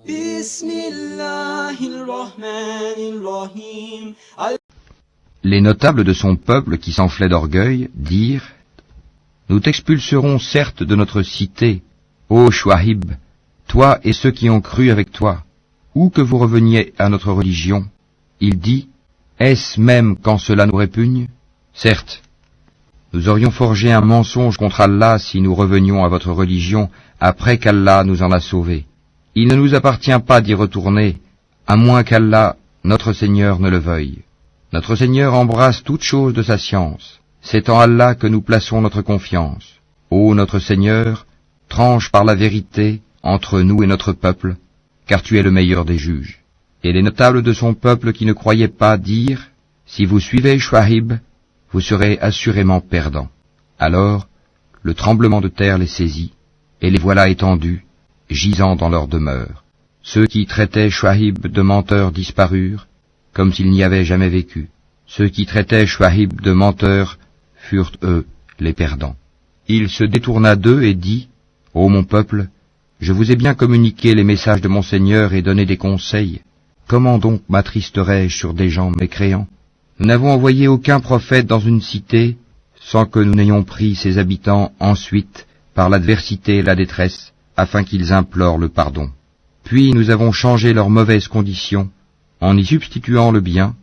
Bismillahirrahmanirrahim. Les notables de son peuple qui s'enflaient d'orgueil dirent « Nous t'expulserons certes de notre cité, ô Chouaïb, toi et ceux qui ont cru avec toi, ou que vous reveniez à notre religion. » Il dit « Est-ce même quand cela nous répugne? Certes, nous aurions forgé un mensonge contre Allah si nous revenions à votre religion après qu'Allah nous en a sauvés. Il ne nous appartient pas d'y retourner, à moins qu'Allah, notre Seigneur, ne le veuille. Notre Seigneur embrasse toute chose de sa science. C'est en Allah que nous plaçons notre confiance. Ô notre Seigneur, tranche par la vérité entre nous et notre peuple, car tu es le meilleur des juges. » Et les notables de son peuple qui ne croyaient pas dirent « Si vous suivez Chouaïb, vous serez assurément perdants. » Alors, le tremblement de terre les saisit, et les voilà étendus, gisant dans leur demeure. Ceux qui traitaient Chouaïb de menteur disparurent, comme s'il n'y avait jamais vécu. Ceux qui traitaient Chouaïb de menteur furent, eux, les perdants. Il se détourna d'eux et dit, « Ô mon peuple, je vous ai bien communiqué les messages de mon Seigneur et donné des conseils. Comment donc m'attristerais-je sur des gens mécréants? Nous n'avons envoyé aucun prophète dans une cité sans que nous n'ayons pris ses habitants ensuite par l'adversité et la détresse, afin qu'ils implorent le pardon. Puis nous avons changé leurs mauvaises conditions, en y substituant le bien,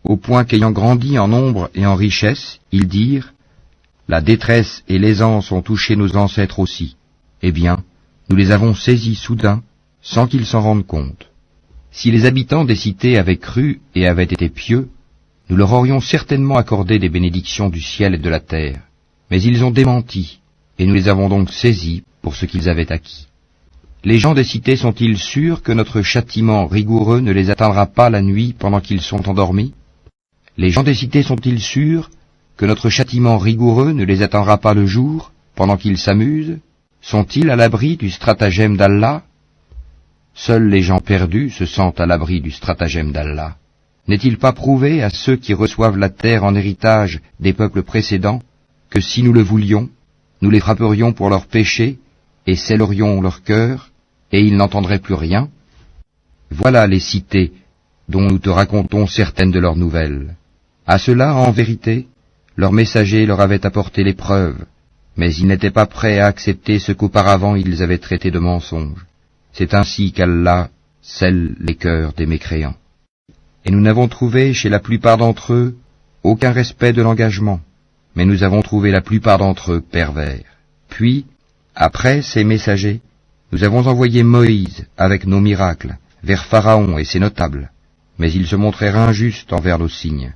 au point qu'ayant grandi en nombre et en richesse, ils dirent « La détresse et l'aisance ont touché nos ancêtres aussi. Eh bien, nous les avons saisis soudain, sans qu'ils s'en rendent compte. Si les habitants des cités avaient cru et avaient été pieux, nous leur aurions certainement accordé des bénédictions du ciel et de la terre. Mais ils ont démenti, et nous les avons donc saisis pour ce qu'ils avaient acquis. Les gens des cités sont-ils sûrs que notre châtiment rigoureux ne les atteindra pas la nuit pendant qu'ils sont endormis? Les gens des cités sont-ils sûrs que notre châtiment rigoureux ne les atteindra pas le jour, pendant qu'ils s'amusent? Sont-ils à l'abri du stratagème d'Allah? Seuls les gens perdus se sentent à l'abri du stratagème d'Allah. N'est-il pas prouvé à ceux qui reçoivent la terre en héritage des peuples précédents que si nous le voulions, nous les frapperions pour leurs péchés et scellerions leur cœur, et ils n'entendraient plus rien? Voilà les cités dont nous te racontons certaines de leurs nouvelles. À cela, en vérité, leurs messagers leur avaient apporté les preuves, mais ils n'étaient pas prêts à accepter ce qu'auparavant ils avaient traité de mensonge. C'est ainsi qu'Allah scelle les cœurs des mécréants. Et nous n'avons trouvé chez la plupart d'entre eux aucun respect de l'engagement, mais nous avons trouvé la plupart d'entre eux pervers. Puis, après ces messagers, nous avons envoyé Moïse avec nos miracles vers Pharaon et ses notables, mais ils se montrèrent injustes envers nos signes.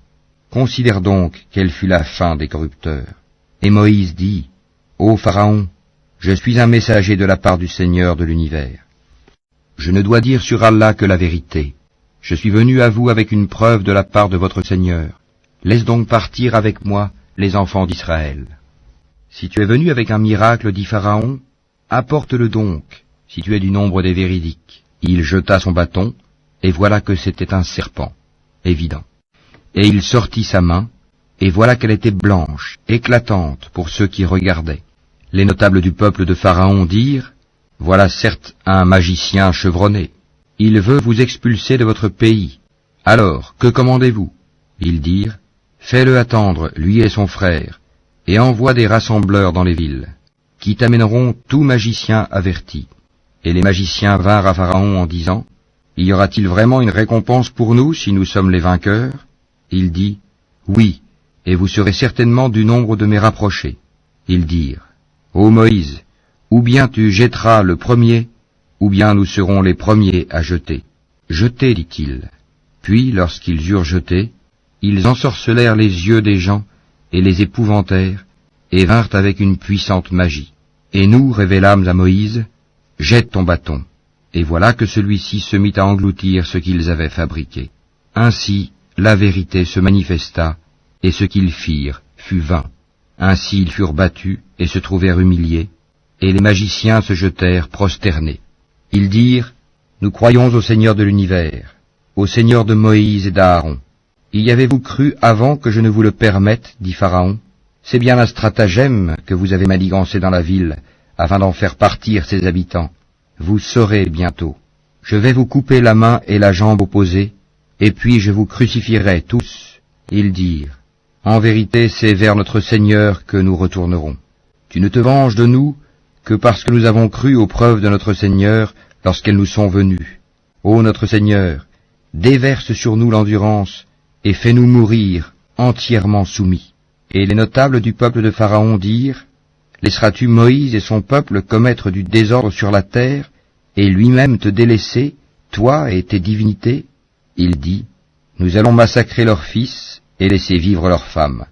Considère donc quelle fut la fin des corrupteurs. Et Moïse dit, « Ô Pharaon, je suis un messager de la part du Seigneur de l'univers. Je ne dois dire sur Allah que la vérité. Je suis venu à vous avec une preuve de la part de votre Seigneur. Laisse donc partir avec moi les enfants d'Israël. Si tu es venu avec un miracle, dit Pharaon, apporte-le donc, si tu es du nombre des véridiques. » Il jeta son bâton, et voilà que c'était un serpent, évident. Et il sortit sa main, et voilà qu'elle était blanche, éclatante pour ceux qui regardaient. Les notables du peuple de Pharaon dirent, « Voilà certes un magicien chevronné. Il veut vous expulser de votre pays. Alors, que commandez-vous » Ils dirent, « Fais-le attendre, lui et son frère, et envoie des rassembleurs dans les villes, qui t'amèneront tout magicien averti. » Et les magiciens vinrent à Pharaon en disant, « Y aura-t-il vraiment une récompense pour nous si nous sommes les vainqueurs ?» Il dit, « Oui, et vous serez certainement du nombre de mes rapprochés. » Ils dirent, « Ô Moïse, ou bien tu jetteras le premier, ou bien nous serons les premiers à jeter. » « Jetez, dit-il. Puis, lorsqu'ils eurent jeté, ils ensorcelèrent les yeux des gens et les épouvantèrent, et vinrent avec une puissante magie. Et nous révélâmes à Moïse, « Jette ton bâton. » Et voilà que celui-ci se mit à engloutir ce qu'ils avaient fabriqué. Ainsi, la vérité se manifesta, et ce qu'ils firent fut vain. Ainsi ils furent battus et se trouvèrent humiliés, et les magiciens se jetèrent prosternés. Ils dirent, « Nous croyons au Seigneur de l'univers, au Seigneur de Moïse et d'Aaron. » Y avez-vous cru avant que je ne vous le permette, dit Pharaon. C'est bien un stratagème que vous avez manigancé dans la ville, afin d'en faire partir ses habitants. Vous saurez bientôt. Je vais vous couper la main et la jambe opposées, et puis je vous crucifierai tous. Ils dirent, en vérité, c'est vers notre Seigneur que nous retournerons. Tu ne te venges de nous que parce que nous avons cru aux preuves de notre Seigneur lorsqu'elles nous sont venues. Ô notre Seigneur, déverse sur nous l'endurance et fais-nous mourir entièrement soumis. Et les notables du peuple de Pharaon dirent, laisseras-tu Moïse et son peuple commettre du désordre sur la terre et lui-même te délaisser, toi et tes divinités? Il dit, nous allons massacrer leurs fils et laisser vivre leurs femmes.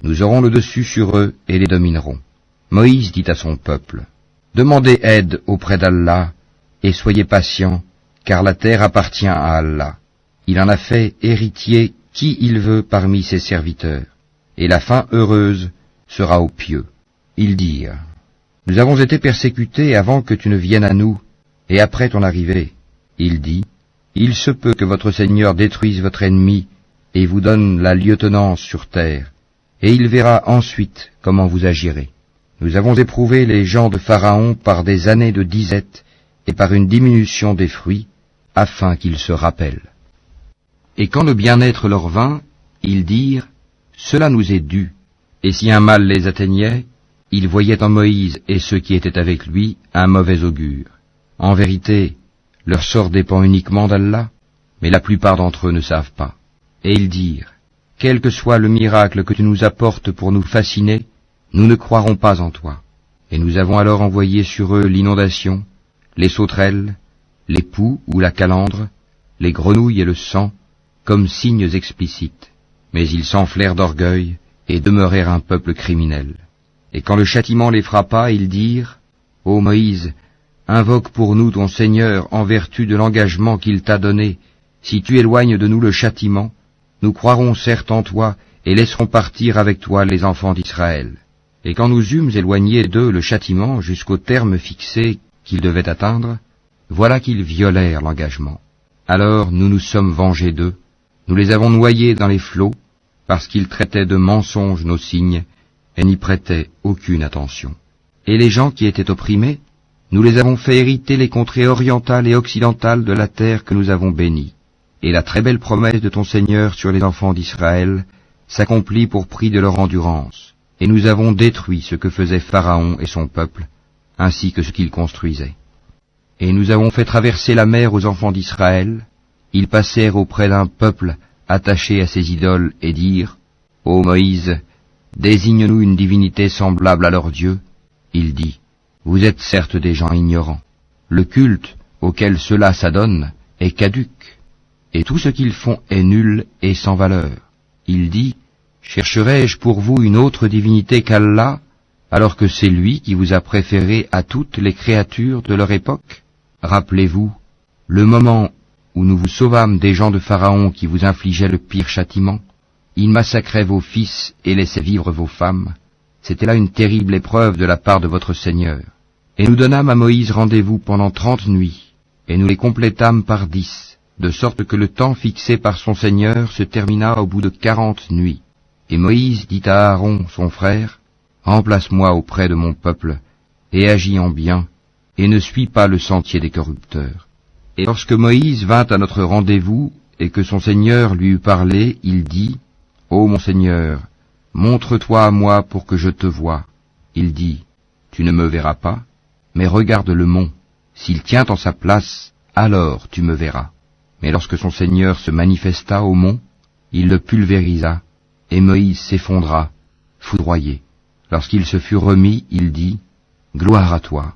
Nous aurons le dessus sur eux et les dominerons. Moïse dit à son peuple, demandez aide auprès d'Allah et soyez patients, car la terre appartient à Allah. Il en a fait héritier qui il veut parmi ses serviteurs, et la fin heureuse sera aux pieux. Ils dirent, nous avons été persécutés avant que tu ne viennes à nous, et après ton arrivée. Il dit, il se peut que votre Seigneur détruise votre ennemi et vous donne la lieutenance sur terre, et il verra ensuite comment vous agirez. Nous avons éprouvé les gens de Pharaon par des années de disette et par une diminution des fruits, afin qu'ils se rappellent. Et quand le bien-être leur vint, ils dirent, cela nous est dû. Et si un mal les atteignait, ils voyaient en Moïse et ceux qui étaient avec lui un mauvais augure. En vérité, leur sort dépend uniquement d'Allah, mais la plupart d'entre eux ne savent pas. Et ils dirent, quel que soit le miracle que tu nous apportes pour nous fasciner, nous ne croirons pas en toi. Et nous avons alors envoyé sur eux l'inondation, les sauterelles, les poux ou la calandre, les grenouilles et le sang, comme signes explicites. Mais ils s'enflèrent d'orgueil et demeurèrent un peuple criminel. Et quand le châtiment les frappa, ils dirent, ô Moïse, invoque pour nous ton Seigneur en vertu de l'engagement qu'il t'a donné. Si tu éloignes de nous le châtiment, nous croirons certes en toi et laisserons partir avec toi les enfants d'Israël. Et quand nous eûmes éloigné d'eux le châtiment jusqu'au terme fixé qu'ils devaient atteindre, voilà qu'ils violèrent l'engagement. Alors nous nous sommes vengés d'eux, nous les avons noyés dans les flots, parce qu'ils traitaient de mensonges nos signes, et n'y prêtaient aucune attention. Et les gens qui étaient opprimés, nous les avons fait hériter les contrées orientales et occidentales de la terre que nous avons bénie. Et la très belle promesse de ton Seigneur sur les enfants d'Israël s'accomplit pour prix de leur endurance. Et nous avons détruit ce que faisait Pharaon et son peuple, ainsi que ce qu'ils construisaient. Et nous avons fait traverser la mer aux enfants d'Israël. Ils passèrent auprès d'un peuple attaché à ses idoles et dirent, ô Moïse, désigne-nous une divinité semblable à leur Dieu. Il dit, vous êtes certes des gens ignorants. Le culte auquel cela s'adonne est caduc, et tout ce qu'ils font est nul et sans valeur. Il dit, chercherai-je pour vous une autre divinité qu'Allah, alors que c'est lui qui vous a préféré à toutes les créatures de leur époque? Rappelez-vous, le moment où nous vous sauvâmes des gens de Pharaon qui vous infligeaient le pire châtiment, ils massacraient vos fils et laissaient vivre vos femmes. C'était là une terrible épreuve de la part de votre Seigneur. Et nous donnâmes à Moïse rendez-vous pendant 30 nuits, et nous les complétâmes par 10, de sorte que le temps fixé par son Seigneur se termina au bout de 40 nuits. Et Moïse dit à Aaron, son frère, remplace-moi auprès de mon peuple, et agis en bien, et ne suis pas le sentier des corrupteurs. Et lorsque Moïse vint à notre rendez-vous, et que son Seigneur lui eut parlé, il dit, ô mon Seigneur, montre-toi à moi pour que je te voie. Il dit, tu ne me verras pas, mais regarde le mont. S'il tient en sa place, alors tu me verras. Mais lorsque son Seigneur se manifesta au mont, il le pulvérisa, et Moïse s'effondra, foudroyé. Lorsqu'il se fut remis, il dit, gloire à toi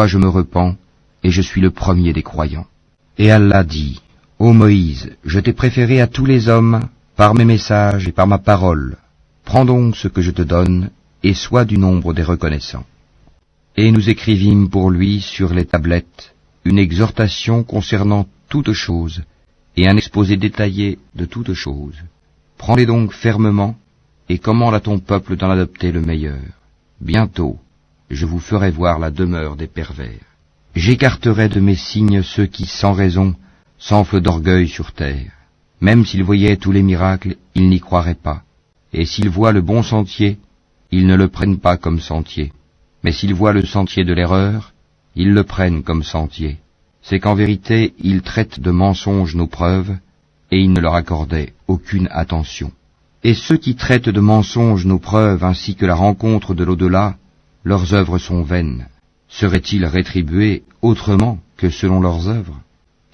je me repens, et je suis le premier des croyants. Et Allah dit, ô Moïse, je t'ai préféré à tous les hommes, par mes messages et par ma parole. Prends donc ce que je te donne, et sois du nombre des reconnaissants. Et nous écrivîmes pour lui sur les tablettes une exhortation concernant toutes choses, et un exposé détaillé de toutes choses. Prends-les donc fermement, et commande à ton peuple d'en adopter le meilleur. Bientôt, je vous ferai voir la demeure des pervers. J'écarterai de mes signes ceux qui, sans raison, s'enflent d'orgueil sur terre. Même s'ils voyaient tous les miracles, ils n'y croiraient pas. Et s'ils voient le bon sentier, ils ne le prennent pas comme sentier. Mais s'ils voient le sentier de l'erreur, ils le prennent comme sentier. c'est qu'en vérité ils traitent de mensonges nos preuves, et ils ne leur accordaient aucune attention. Et ceux qui traitent de mensonges nos preuves ainsi que la rencontre de l'au-delà, leurs œuvres sont vaines. Seraient-ils rétribués autrement que selon leurs œuvres?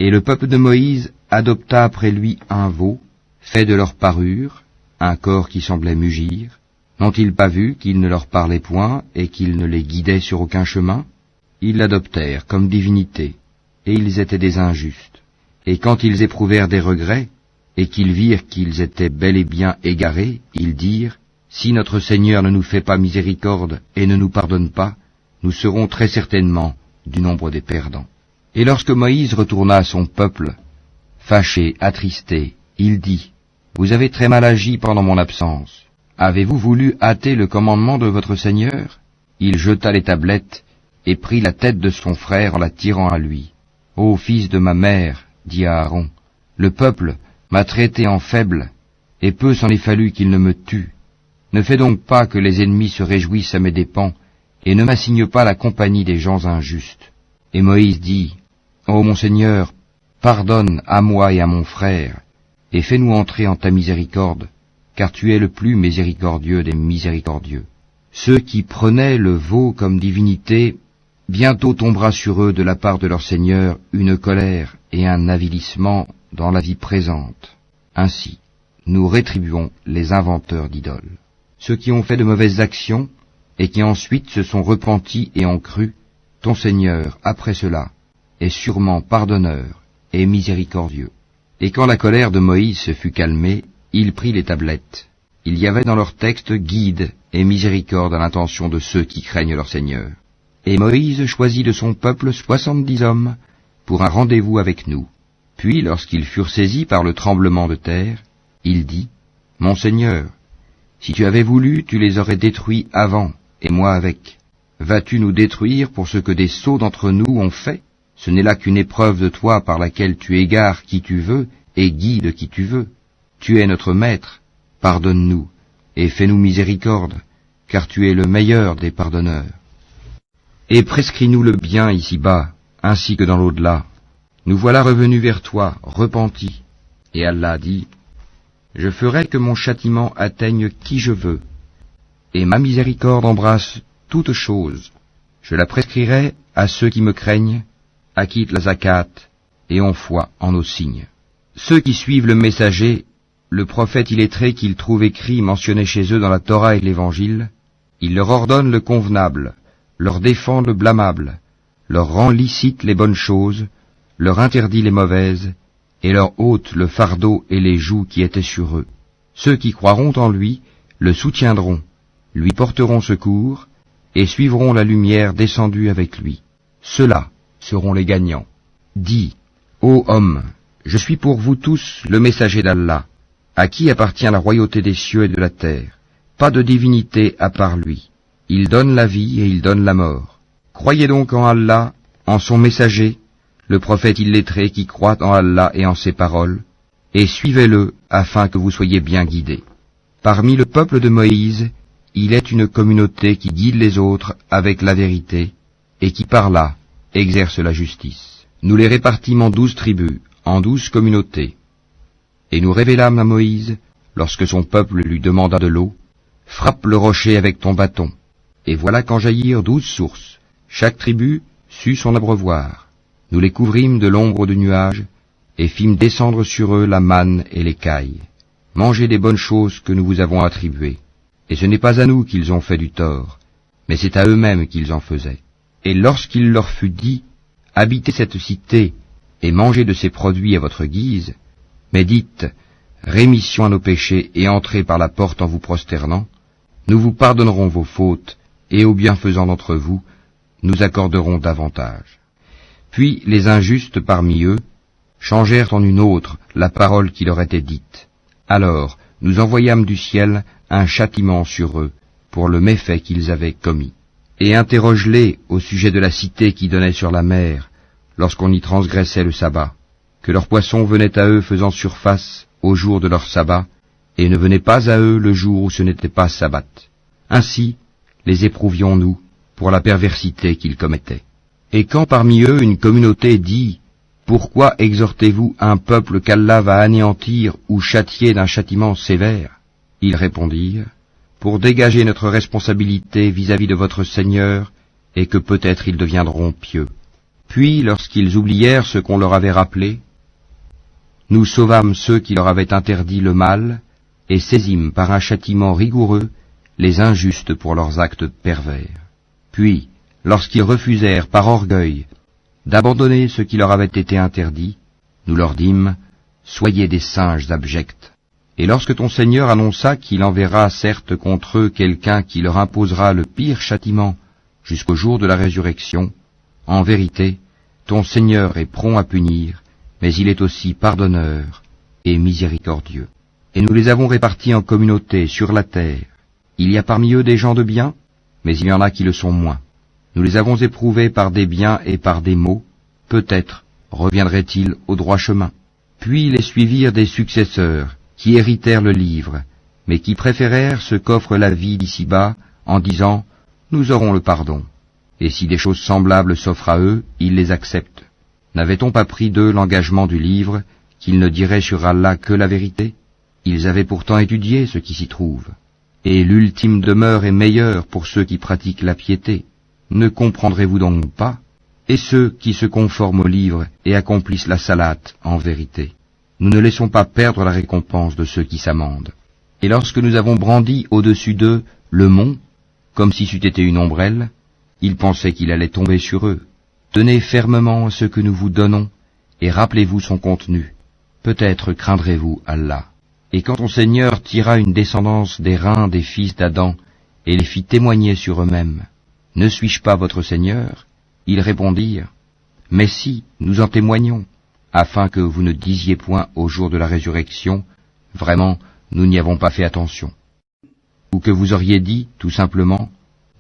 Et le peuple de Moïse adopta après lui un veau, fait de leur parure, un corps qui semblait mugir. N'ont-ils pas vu qu'il ne leur parlait point et qu'il ne les guidait sur aucun chemin? Ils l'adoptèrent comme divinité, et ils étaient des injustes. Et quand ils éprouvèrent des regrets, et qu'ils virent qu'ils étaient bel et bien égarés, ils dirent, « Si notre Seigneur ne nous fait pas miséricorde et ne nous pardonne pas, nous serons très certainement du nombre des perdants. » Et lorsque Moïse retourna à son peuple, fâché, attristé, il dit, « Vous avez très mal agi pendant mon absence. Avez-vous voulu hâter le commandement de votre Seigneur ?» Il jeta les tablettes et prit la tête de son frère en la tirant à lui. « Ô fils de ma mère, dit Aaron, le peuple m'a traité en faible, et peu s'en est fallu qu'il ne me tue. Ne fais donc pas que les ennemis se réjouissent à mes dépens, et ne m'assigne pas la compagnie des gens injustes. » Et Moïse dit, « Ô mon Seigneur, pardonne à moi et à mon frère, et fais-nous entrer en ta miséricorde, car tu es le plus miséricordieux des miséricordieux. » Ceux qui prenaient le veau comme divinité, bientôt tombera sur eux de la part de leur Seigneur une colère et un avilissement dans la vie présente. Ainsi, nous rétribuons les inventeurs d'idoles. Ceux qui ont fait de mauvaises actions, et qui ensuite se sont repentis et ont cru, ton Seigneur, après cela, est sûrement pardonneur et miséricordieux. Et quand la colère de Moïse se fut calmée, il prit les tablettes. Il y avait dans leur texte guide et miséricorde à l'intention de ceux qui craignent leur Seigneur. Et Moïse choisit de son peuple 70 hommes pour un rendez-vous avec nous. Puis, lorsqu'ils furent saisis par le tremblement de terre, il dit, « Mon Seigneur, si tu avais voulu, tu les aurais détruits avant, et moi avec. Vas-tu nous détruire pour ce que des sots d'entre nous ont fait? Ce n'est là qu'une épreuve de toi par laquelle tu égares qui tu veux et guides qui tu veux. Tu es notre maître, pardonne-nous et fais-nous miséricorde, car tu es le meilleur des pardonneurs. Et prescris-nous le bien ici-bas, ainsi que dans l'au-delà. Nous voilà revenus vers toi, repentis. » Et Allah dit, « Je ferai que mon châtiment atteigne qui je veux, et ma miséricorde embrasse toute chose. Je la prescrirai à ceux qui me craignent, acquittent la zakat et ont foi en nos signes. Ceux qui suivent le messager, le prophète illettré qu'ils trouvent écrit mentionné chez eux dans la Torah et l'Évangile, il leur ordonne le convenable, leur défend le blâmable, leur rend licite les bonnes choses, leur interdit les mauvaises, et leur ôte le fardeau et les jougs qui étaient sur eux. Ceux qui croiront en lui le soutiendront, lui porteront secours, et suivront la lumière descendue avec lui. Ceux-là seront les gagnants. Dis, ô homme, je suis pour vous tous le messager d'Allah, à qui appartient la royauté des cieux et de la terre. Pas de divinité à part lui. Il donne la vie et il donne la mort. Croyez donc en Allah, en son messager, le prophète illettré qui croit en Allah et en ses paroles, et suivez-le afin que vous soyez bien guidés. Parmi le peuple de Moïse, il est une communauté qui guide les autres avec la vérité, et qui par là exerce la justice. Nous les répartîmes en 12 tribus, en 12 communautés. Et nous révélâmes à Moïse, lorsque son peuple lui demanda de l'eau, « Frappe le rocher avec ton bâton. » Et voilà qu'en jaillirent 12 sources. Chaque tribu sut son abreuvoir. Nous les couvrîmes de l'ombre de nuages, et fîmes descendre sur eux la manne et l'écaille. Mangez des bonnes choses que nous vous avons attribuées. Et ce n'est pas à nous qu'ils ont fait du tort, mais c'est à eux-mêmes qu'ils en faisaient. Et lorsqu'il leur fut dit, « Habitez cette cité, et mangez de ses produits à votre guise, mais dites, rémission à nos péchés et entrez par la porte en vous prosternant, nous vous pardonnerons vos fautes, et aux bienfaisants d'entre vous, nous accorderons davantage. » Puis les injustes parmi eux changèrent en une autre la parole qui leur était dite. Alors nous envoyâmes du ciel un châtiment sur eux pour le méfait qu'ils avaient commis. Et interroge-les au sujet de la cité qui donnait sur la mer, lorsqu'on y transgressait le sabbat, que leurs poissons venaient à eux faisant surface au jour de leur sabbat, et ne venaient pas à eux le jour où ce n'était pas sabbat. Ainsi les éprouvions-nous pour la perversité qu'ils commettaient. Et quand parmi eux une communauté dit Pourquoi exhortez-vous un peuple qu'Allah va anéantir ou châtier d'un châtiment sévère? Ils répondirent, pour dégager notre responsabilité vis-à-vis de votre Seigneur, et que peut-être ils deviendront pieux. Puis, lorsqu'ils oublièrent ce qu'on leur avait rappelé, nous sauvâmes ceux qui leur avaient interdit le mal, et saisîmes par un châtiment rigoureux les injustes pour leurs actes pervers. Puis, lorsqu'ils refusèrent par orgueil d'abandonner ce qui leur avait été interdit, nous leur dîmes, soyez des singes abjects. Et lorsque ton Seigneur annonça qu'il enverra certes contre eux quelqu'un qui leur imposera le pire châtiment jusqu'au jour de la résurrection, en vérité, ton Seigneur est prompt à punir, mais il est aussi pardonneur et miséricordieux. Et nous les avons répartis en communautés sur la terre. Il y a parmi eux des gens de bien, mais il y en a qui le sont moins. Nous les avons éprouvés par des biens et par des maux, peut-être reviendraient-ils au droit chemin. Puis les suivirent des successeurs, qui héritèrent le livre, mais qui préférèrent ce qu'offre la vie d'ici-bas, en disant « Nous aurons le pardon ». Et si des choses semblables s'offrent à eux, ils les acceptent. N'avait-on pas pris d'eux l'engagement du livre, qu'ils ne diraient sur Allah que la vérité? Ils avaient pourtant étudié ce qui s'y trouve. Et l'ultime demeure est meilleure pour ceux qui pratiquent la piété. Ne comprendrez-vous donc pas? Et ceux qui se conforment au livre et accomplissent la salate en vérité. Nous ne laissons pas perdre la récompense de ceux qui s'amendent. Et lorsque nous avons brandi au-dessus d'eux le mont, comme si c'eût été une ombrelle, ils pensaient qu'il allait tomber sur eux. Tenez fermement ce que nous vous donnons, et rappelez-vous son contenu. Peut-être craindrez-vous Allah. Et quand ton Seigneur tira une descendance des reins des fils d'Adam, et les fit témoigner sur eux-mêmes, ne suis-je pas votre Seigneur? Ils répondirent, mais si, nous en témoignons, afin que vous ne disiez point au jour de la résurrection, vraiment, nous n'y avons pas fait attention. Ou que vous auriez dit, tout simplement,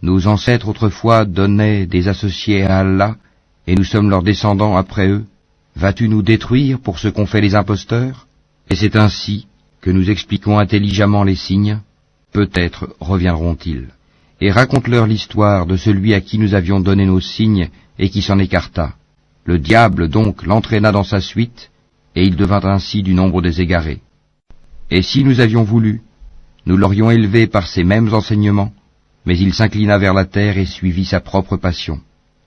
nos ancêtres autrefois donnaient des associés à Allah, et nous sommes leurs descendants après eux. Vas-tu nous détruire pour ce qu'ont fait les imposteurs? Et c'est ainsi que nous expliquons intelligemment les signes, peut-être reviendront-ils. Et raconte-leur l'histoire de celui à qui nous avions donné nos signes et qui s'en écarta. Le diable donc l'entraîna dans sa suite, et il devint ainsi du nombre des égarés. Et si nous avions voulu, nous l'aurions élevé par ces mêmes enseignements, mais il s'inclina vers la terre et suivit sa propre passion.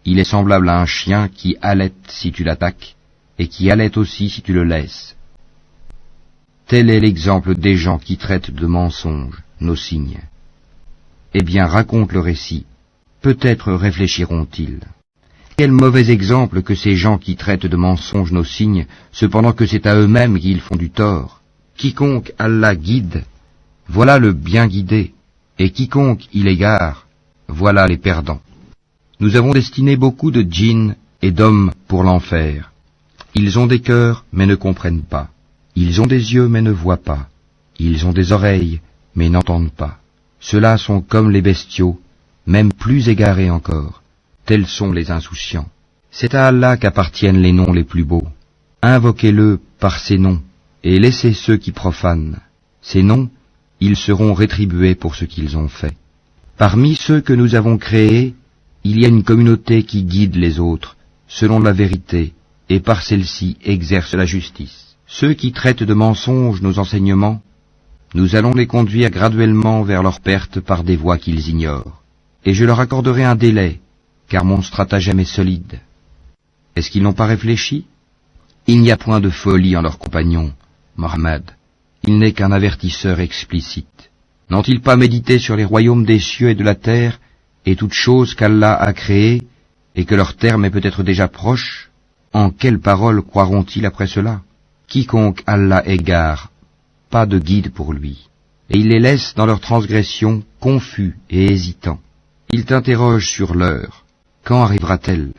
Il est semblable à un chien qui halète si tu l'attaques, et qui halète aussi si tu le laisses. Tel est l'exemple des gens qui traitent de mensonges nos signes. Eh bien, raconte le récit. Peut-être réfléchiront-ils. Quel mauvais exemple que ces gens qui traitent de mensonges nos signes, cependant que c'est à eux-mêmes qu'ils font du tort. Quiconque Allah guide, voilà le bien guidé, et quiconque il égare, voilà les perdants. Nous avons destiné beaucoup de djinns et d'hommes pour l'enfer. Ils ont des cœurs, mais ne comprennent pas. Ils ont des yeux, mais ne voient pas. Ils ont des oreilles, mais n'entendent pas. Ceux-là sont comme les bestiaux, même plus égarés encore. Tels sont les insouciants. C'est à Allah qu'appartiennent les noms les plus beaux. Invoquez-le par ces noms, et laissez ceux qui profanent. Ces noms, ils seront rétribués pour ce qu'ils ont fait. Parmi ceux que nous avons créés, il y a une communauté qui guide les autres, selon la vérité, et par celle-ci exerce la justice. Ceux qui traitent de mensonges nos enseignements, nous allons les conduire graduellement vers leur perte par des voies qu'ils ignorent. Et je leur accorderai un délai, car mon stratagème est solide. Est-ce qu'ils n'ont pas réfléchi? Il n'y a point de folie en leurs compagnons, Mohammed. Il n'est qu'un avertisseur explicite. N'ont-ils pas médité sur les royaumes des cieux et de la terre, et toutes choses qu'Allah a créées, et que leur terme est peut-être déjà proche? En quelles paroles croiront-ils après cela? Quiconque Allah égare, pas de guide pour lui, et il les laisse dans leur transgression confus et hésitants. Il t'interroge sur l'heure. Quand arrivera-t-elle?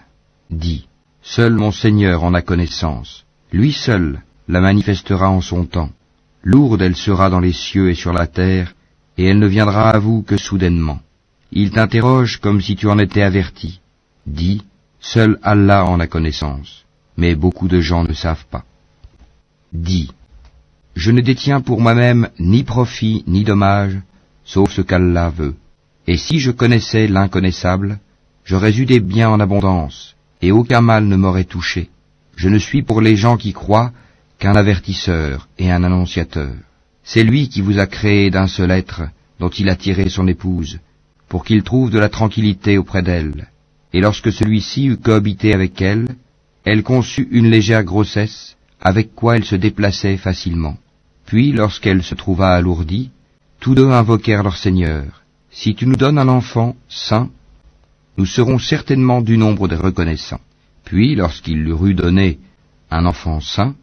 Dis, seul mon Seigneur en a connaissance. Lui seul la manifestera en son temps. Lourde elle sera dans les cieux et sur la terre, et elle ne viendra à vous que soudainement. Il t'interroge comme si tu en étais averti. Dis, seul Allah en a connaissance, mais beaucoup de gens ne savent pas. Dis, je ne détiens pour moi-même ni profit ni dommage, sauf ce qu'Allah veut. Et si je connaissais l'inconnaissable, j'aurais eu des biens en abondance, et aucun mal ne m'aurait touché. Je ne suis pour les gens qui croient qu'un avertisseur et un annonciateur. C'est lui qui vous a créé d'un seul être, dont il a tiré son épouse, pour qu'il trouve de la tranquillité auprès d'elle. Et lorsque celui-ci eut cohabité avec elle, elle conçut une légère grossesse, avec quoi elle se déplaçait facilement. Puis, lorsqu'elle se trouva alourdie, tous deux invoquèrent leur Seigneur. Si tu nous donnes un enfant saint, nous serons certainement du nombre des reconnaissants. Puis, lorsqu'il leur eut donné un enfant saint,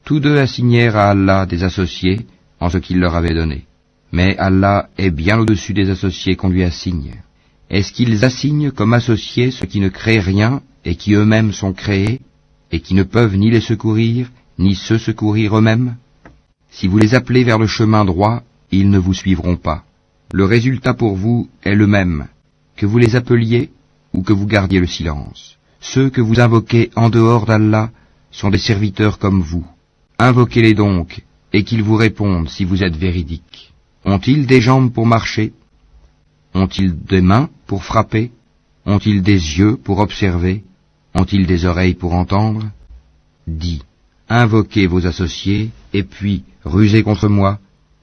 tous deux assignèrent à Allah des associés en ce qu'il leur avait donné. Mais Allah est bien au-dessus des associés qu'on lui assigne. Est-ce qu'ils assignent comme associés ceux qui ne créent rien et qui eux-mêmes sont créés, et qui ne peuvent ni les secourir, ni se secourir eux-mêmes? Si vous les appelez vers le chemin droit, ils ne vous suivront pas. Le résultat pour vous est le même, que vous les appeliez ou que vous gardiez le silence. Ceux que vous invoquez en dehors d'Allah sont des serviteurs comme vous. Invoquez-les donc, et qu'ils vous répondent si vous êtes véridiques. Ont-ils des jambes pour marcher? Ont-ils des mains pour frapper? Ont-ils des yeux pour observer? Ont-ils des oreilles pour entendre? Dis, invoquez vos associés, et puis rusez contre moi,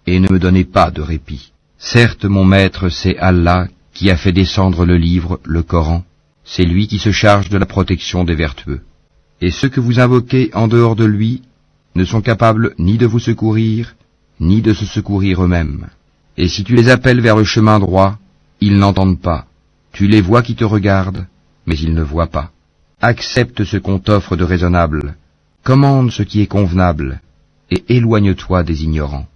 et ne me donnez pas de répit. Certes, mon maître, c'est Allah qui a fait descendre le livre, le Coran. C'est lui qui se charge de la protection des vertueux. Et ceux que vous invoquez en dehors de lui ne sont capables ni de vous secourir, ni de se secourir eux-mêmes. Et si tu les appelles vers le chemin droit, ils n'entendent pas. Tu les vois qui te regardent, mais ils ne voient pas. Accepte ce qu'on t'offre de raisonnable, commande ce qui est convenable, et éloigne-toi des ignorants.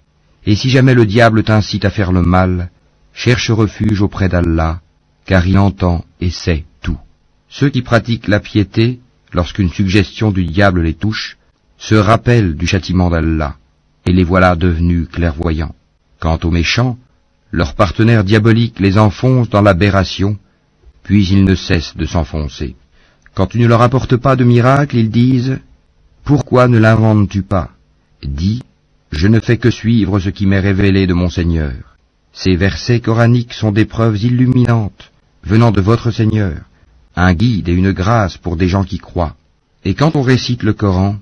Et si jamais le diable t'incite à faire le mal, cherche refuge auprès d'Allah, car il entend et sait tout. Ceux qui pratiquent la piété, lorsqu'une suggestion du diable les touche, se rappellent du châtiment d'Allah, et les voilà devenus clairvoyants. Quant aux méchants, leurs partenaires diaboliques les enfoncent dans l'aberration, puis ils ne cessent de s'enfoncer. Quand tu ne leur apportes pas de miracle, ils disent « Pourquoi ne l'inventes-tu pas ?» Dis « Je ne fais que suivre ce qui m'est révélé de mon Seigneur. » Ces versets coraniques sont des preuves illuminantes, venant de votre Seigneur, un guide et une grâce pour des gens qui croient. Et quand on récite le Coran,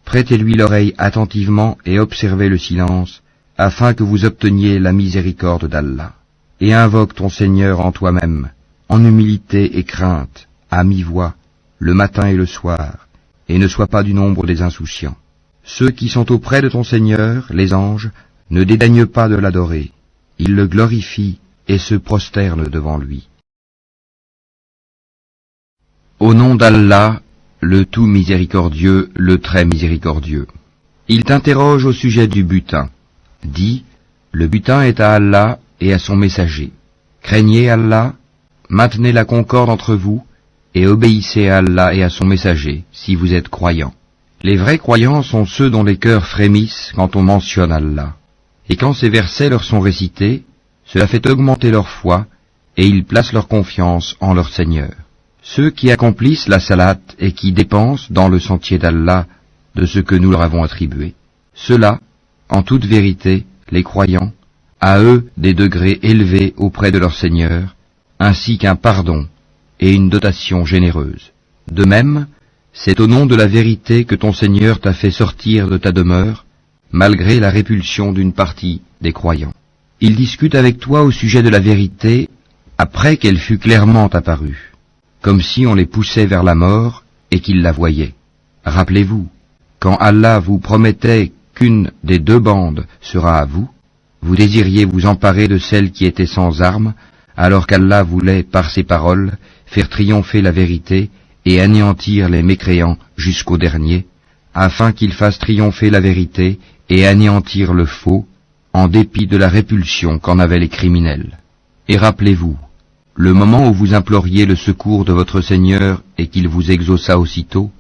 prêtez-lui l'oreille attentivement et observez le silence, afin que vous obteniez la miséricorde d'Allah. Et invoque ton Seigneur en toi-même, en humilité et crainte, à mi-voix, le matin et le soir, et ne sois pas du nombre des insouciants. Ceux qui sont auprès de ton Seigneur, les anges, ne dédaignent pas de l'adorer. Ils le glorifient et se prosternent devant lui. Au nom d'Allah, le tout miséricordieux, le très miséricordieux. Il t'interroge au sujet du butin. Dis, le butin est à Allah et à son messager. Craignez Allah, maintenez la concorde entre vous, et obéissez à Allah et à son messager, si vous êtes croyants. Les vrais croyants sont ceux dont les cœurs frémissent quand on mentionne Allah. Et quand ces versets leur sont récités, cela fait augmenter leur foi, et ils placent leur confiance en leur Seigneur. Ceux qui accomplissent la salat et qui dépensent dans le sentier d'Allah de ce que nous leur avons attribué. Ceux-là, en toute vérité, les croyants, à eux des degrés élevés auprès de leur Seigneur, ainsi qu'un pardon et une dotation généreuse. De même, c'est au nom de la vérité que ton Seigneur t'a fait sortir de ta demeure, malgré la répulsion d'une partie des croyants. Il discute avec toi au sujet de la vérité après qu'elle fût clairement apparue, comme si on les poussait vers la mort et qu'ils la voyaient. Rappelez-vous, quand Allah vous promettait qu'une des deux bandes sera à vous, vous désiriez vous emparer de celle qui était sans armes, alors qu'Allah voulait, par ses paroles, faire triompher la vérité et anéantir les mécréants jusqu'au dernier, afin qu'il fasse triompher la vérité et anéantir le faux, en dépit de la répulsion qu'en avaient les criminels. Et rappelez-vous, le moment où vous imploriez le secours de votre Seigneur et qu'il vous exauça aussitôt,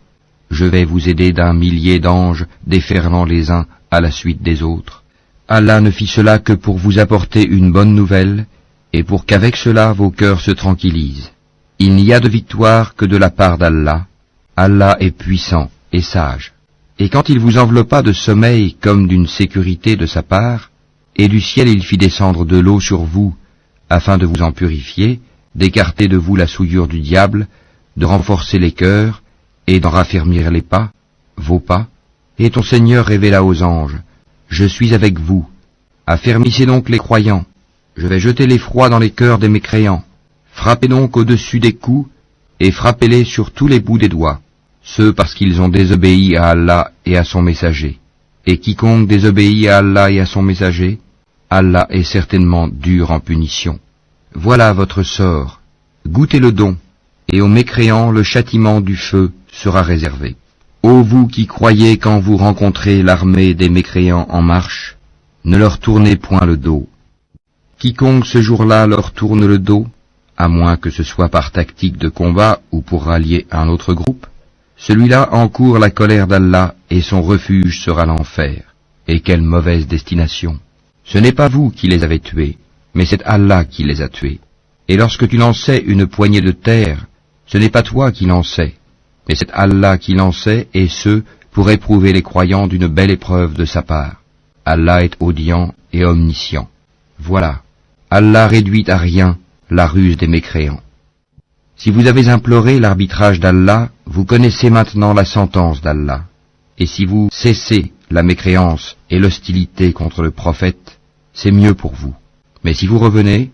je vais vous aider d'un millier d'anges déferlant les uns à la suite des autres. Allah ne fit cela que pour vous apporter une bonne nouvelle, et pour qu'avec cela vos cœurs se tranquillisent. Il n'y a de victoire que de la part d'Allah. Allah est puissant et sage. Et quand il vous enveloppa de sommeil comme d'une sécurité de sa part, et du ciel il fit descendre de l'eau sur vous, afin de vous en purifier, d'écarter de vous la souillure du diable, de renforcer les cœurs, et d'en raffermir les pas, vos pas, et ton Seigneur révéla aux anges, « Je suis avec vous. Affermissez donc les croyants. Je vais jeter l'effroi dans les cœurs des mécréants. Frappez donc au-dessus des coups, et frappez-les sur tous les bouts des doigts, ceux parce qu'ils ont désobéi à Allah et à son messager. Et quiconque désobéit à Allah et à son messager, Allah est certainement dur en punition. Voilà votre sort. Goûtez le don, et aux mécréants le châtiment du feu sera réservé. Ô vous qui croyez quand vous rencontrez l'armée des mécréants en marche, ne leur tournez point le dos. Quiconque ce jour-là leur tourne le dos, à moins que ce soit par tactique de combat ou pour rallier un autre groupe, celui-là encourt la colère d'Allah et son refuge sera l'enfer. Et quelle mauvaise destination! Ce n'est pas vous qui les avez tués, mais c'est Allah qui les a tués. Et lorsque tu lançais une poignée de terre, ce n'est pas toi qui lançais, mais c'est Allah qui lançait, et ce, pour éprouver les croyants d'une belle épreuve de sa part. Allah est audient et omniscient. Voilà, Allah réduit à rien la ruse des mécréants. Si vous avez imploré l'arbitrage d'Allah, vous connaissez maintenant la sentence d'Allah. Et si vous cessez la mécréance et l'hostilité contre le prophète, c'est mieux pour vous. Mais si vous revenez,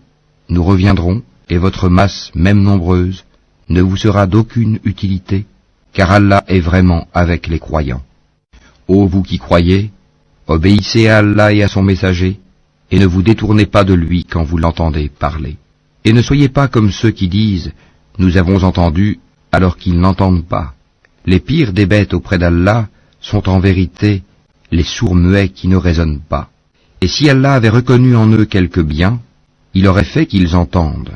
nous reviendrons, et votre masse, même nombreuse, ne vous sera d'aucune utilité, car Allah est vraiment avec les croyants. Ô vous qui croyez, obéissez à Allah et à son messager, et ne vous détournez pas de lui quand vous l'entendez parler. Et ne soyez pas comme ceux qui disent « Nous avons entendu » alors qu'ils n'entendent pas. Les pires des bêtes auprès d'Allah sont en vérité les sourds-muets qui ne raisonnent pas. Et si Allah avait reconnu en eux quelque bien, il aurait fait qu'ils entendent.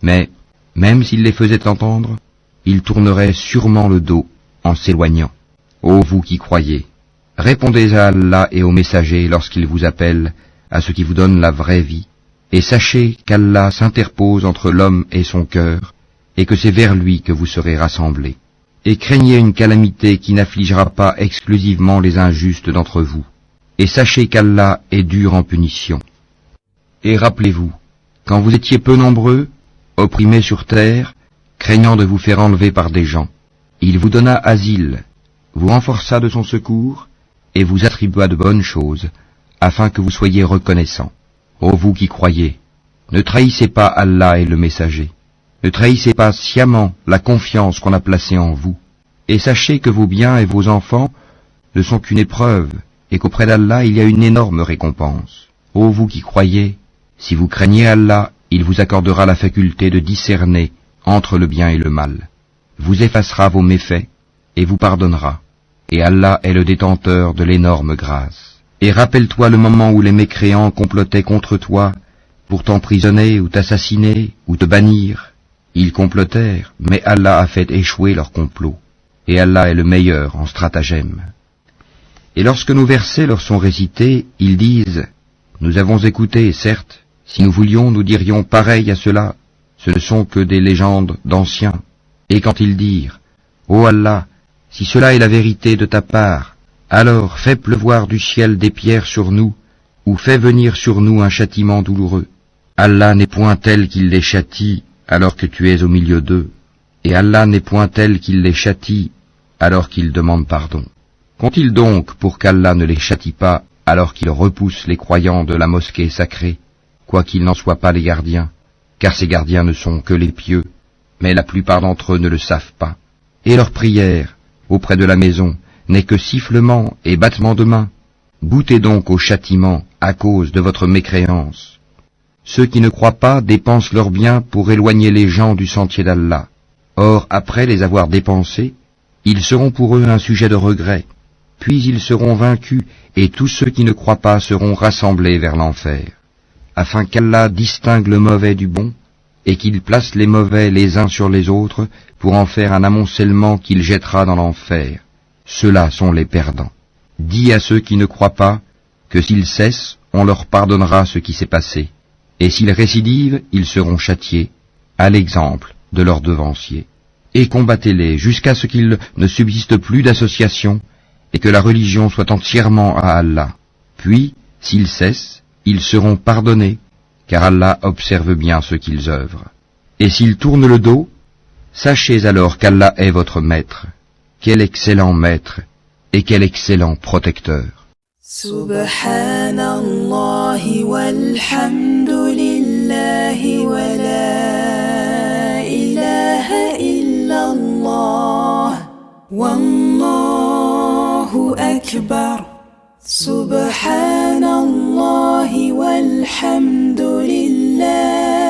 Mais, même s'il les faisait entendre, ils tourneraient sûrement le dos en s'éloignant. Ô vous qui croyez, répondez à Allah et aux messagers lorsqu'ils vous appellent à ce qui vous donne la vraie vie, et sachez qu'Allah s'interpose entre l'homme et son cœur, et que c'est vers lui que vous serez rassemblés. Et craignez une calamité qui n'affligera pas exclusivement les injustes d'entre vous, et sachez qu'Allah est dur en punition. Et rappelez-vous, quand vous étiez peu nombreux, opprimés sur terre, craignant de vous faire enlever par des gens, il vous donna asile, vous renforça de son secours, et vous attribua de bonnes choses, afin que vous soyez reconnaissants. Ô vous qui croyez, ne trahissez pas Allah et le messager, ne trahissez pas sciemment la confiance qu'on a placée en vous, et sachez que vos biens et vos enfants ne sont qu'une épreuve, et qu'auprès d'Allah il y a une énorme récompense. Ô vous qui croyez, si vous craignez Allah, il vous accordera la faculté de discerner entre le bien et le mal, vous effacera vos méfaits, et vous pardonnera, et Allah est le détenteur de l'énorme grâce. Et rappelle-toi le moment où les mécréants complotaient contre toi, pour t'emprisonner ou t'assassiner ou te bannir. Ils complotèrent, mais Allah a fait échouer leur complot, et Allah est le meilleur en stratagème. Et lorsque nos versets leur sont récités, ils disent « Nous avons écouté, certes, si nous voulions, nous dirions pareil à cela, ce ne sont que des légendes d'anciens. » Et quand ils dirent « Ô Allah, si cela est la vérité de ta part, alors fais pleuvoir du ciel des pierres sur nous, ou fais venir sur nous un châtiment douloureux. Allah n'est point tel qu'il les châtie alors que tu es au milieu d'eux, et Allah n'est point tel qu'il les châtie alors qu'ils demandent pardon. Qu'ont-ils donc pour qu'Allah ne les châtie pas alors qu'il repousse les croyants de la mosquée sacrée, quoiqu'ils n'en soient pas les gardiens, car ces gardiens ne sont que les pieux, mais la plupart d'entre eux ne le savent pas. Et leur prière auprès de la maison n'est que sifflement et battement de main. Goûtez donc au châtiment à cause de votre mécréance. Ceux qui ne croient pas dépensent leurs biens pour éloigner les gens du sentier d'Allah. Or, après les avoir dépensés, ils seront pour eux un sujet de regret. Puis ils seront vaincus, et tous ceux qui ne croient pas seront rassemblés vers l'enfer, afin qu'Allah distingue le mauvais du bon, et qu'il place les mauvais les uns sur les autres, pour en faire un amoncellement qu'il jettera dans l'enfer. Ceux-là sont les perdants. Dis à ceux qui ne croient pas que s'ils cessent, on leur pardonnera ce qui s'est passé, et s'ils récidivent, ils seront châtiés, à l'exemple de leurs devanciers. Et combattez-les jusqu'à ce qu'il ne subsiste plus d'association, et que la religion soit entièrement à Allah. Puis, s'ils cessent, ils seront pardonnés, car Allah observe bien ce qu'ils œuvrent. Et s'ils tournent le dos, sachez alors qu'Allah est votre maître. Quel excellent maître, Et quel excellent protecteur. Subhanallah walhamdulillah wa la ilaha illallah wallahu akbar. Subhanallah walhamdulillah